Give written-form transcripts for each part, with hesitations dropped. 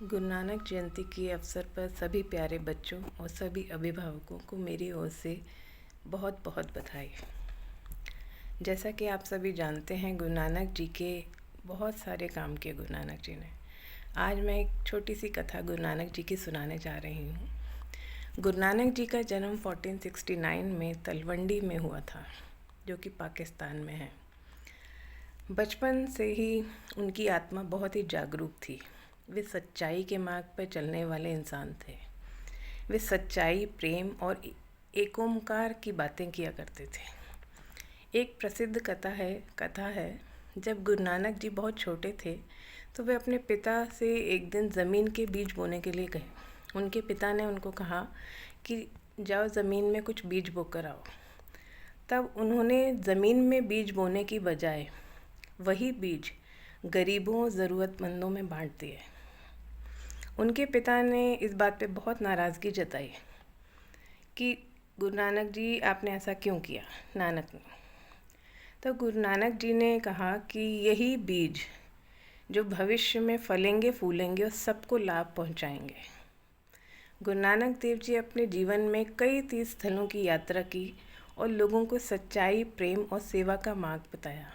गुरु नानक जयंती के अवसर पर सभी प्यारे बच्चों और सभी अभिभावकों को मेरी ओर से बहुत बहुत बधाई। जैसा कि आप सभी जानते हैं, गुरु नानक जी के बहुत सारे काम किए गुरु नानक जी ने। आज मैं एक छोटी सी कथा गुरु नानक जी की सुनाने जा रही हूँ। गुरु नानक जी का जन्म 1469 में तलवंडी में हुआ था, जो कि पाकिस्तान में है। बचपन से ही उनकी आत्मा बहुत ही जागरूक थी। वे सच्चाई के मार्ग पर चलने वाले इंसान थे। वे सच्चाई, प्रेम और एक ओमकार की बातें किया करते थे। एक प्रसिद्ध कथा है जब गुरु नानक जी बहुत छोटे थे तो वे अपने पिता से एक दिन ज़मीन के बीज बोने के लिए गए। उनके पिता ने उनको कहा कि जाओ ज़मीन में कुछ बीज बोकर आओ। तब उन्होंने ज़मीन में बीज बोने की बजाय वही बीज गरीबों, ज़रूरतमंदों में बांट दिए। उनके पिता ने इस बात पे बहुत नाराज़गी जताई कि गुरु नानक जी, आपने ऐसा क्यों किया। नानक ने तो गुरु नानक जी ने कहा कि यही बीज जो भविष्य में फलेंगे, फूलेंगे और सबको लाभ पहुंचाएंगे। गुरु नानक देव जी अपने जीवन में कई तीर्थ स्थलों की यात्रा की और लोगों को सच्चाई, प्रेम और सेवा का मार्ग बताया।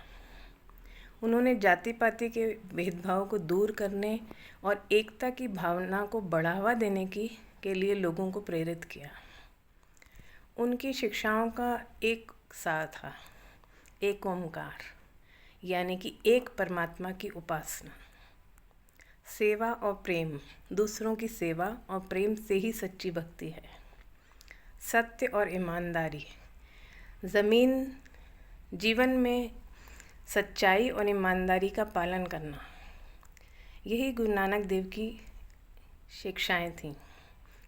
उन्होंने जाति पाति के भेदभाव को दूर करने और एकता की भावना को बढ़ावा देने के लिए लोगों को प्रेरित किया। उनकी शिक्षाओं का एक सार था, एक ओमकार, यानी कि एक परमात्मा की उपासना। सेवा और प्रेम, दूसरों की सेवा और प्रेम से ही सच्ची भक्ति है। सत्य और ईमानदारी, जीवन में सच्चाई और ईमानदारी का पालन करना, यही गुरु नानक देव की शिक्षाएं थीं।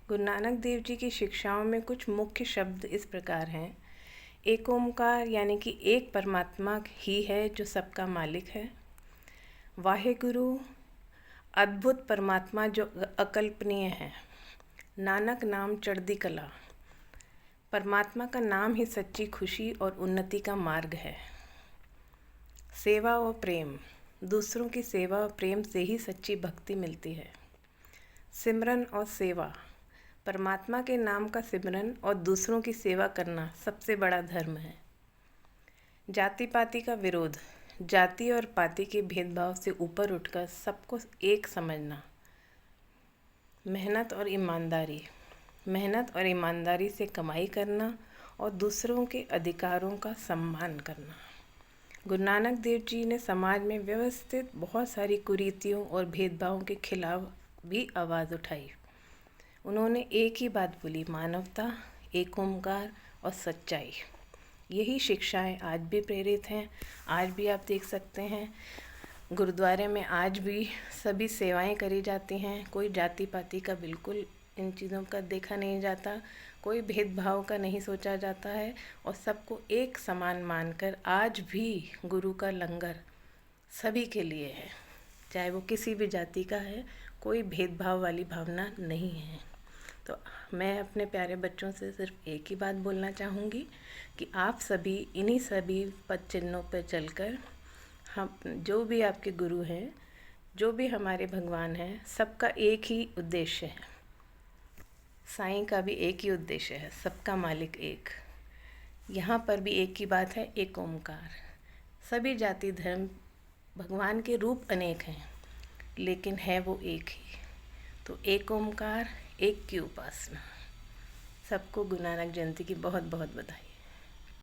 गुरु नानक देव जी की शिक्षाओं में कुछ मुख्य शब्द इस प्रकार हैं। एक ओमकार, यानी कि एक परमात्मा ही है जो सबका मालिक है। वाहेगुरु, अद्भुत परमात्मा जो अकल्पनीय है। नानक नाम चढ़दी कला, परमात्मा का नाम ही सच्ची खुशी और उन्नति का मार्ग है। सेवा और प्रेम, दूसरों की सेवा और प्रेम से ही सच्ची भक्ति मिलती है। सिमरन और सेवा, परमात्मा के नाम का सिमरन और दूसरों की सेवा करना सबसे बड़ा धर्म है। जाति पाति का विरोध, जाति और पाति के भेदभाव से ऊपर उठकर सबको एक समझना। मेहनत और ईमानदारी से कमाई करना और दूसरों के अधिकारों का सम्मान करना। गुरु नानक देव जी ने समाज में व्यवस्थित बहुत सारी कुरीतियों और भेदभावों के खिलाफ भी आवाज़ उठाई। उन्होंने एक ही बात बोली, मानवता, एक ओमकार और सच्चाई। यही शिक्षाएं आज भी प्रेरित हैं। आज भी आप देख सकते हैं गुरुद्वारे में आज भी सभी सेवाएं करी जाती हैं। कोई जाति पाति का बिल्कुल इन चीज़ों का देखा नहीं जाता, कोई भेदभाव का नहीं सोचा जाता है और सबको एक समान मानकर आज भी गुरु का लंगर सभी के लिए है, चाहे वो किसी भी जाति का है। कोई भेदभाव वाली भावना नहीं है। तो मैं अपने प्यारे बच्चों से सिर्फ एक ही बात बोलना चाहूँगी कि आप सभी इन्हीं सभी पद चिन्हों पर चलकर हम जो भी आपके गुरु हैं, जो भी हमारे भगवान हैं, सबका एक ही उद्देश्य है। साईं का भी एक ही उद्देश्य है, सबका मालिक एक। यहाँ पर भी एक ही बात है, एक ओमकार। सभी जाति धर्म भगवान के रूप अनेक हैं, लेकिन है वो एक ही। तो एक ओमकार, एक की उपासना। सबको गुरु नानक जयंती की बहुत बहुत बधाई।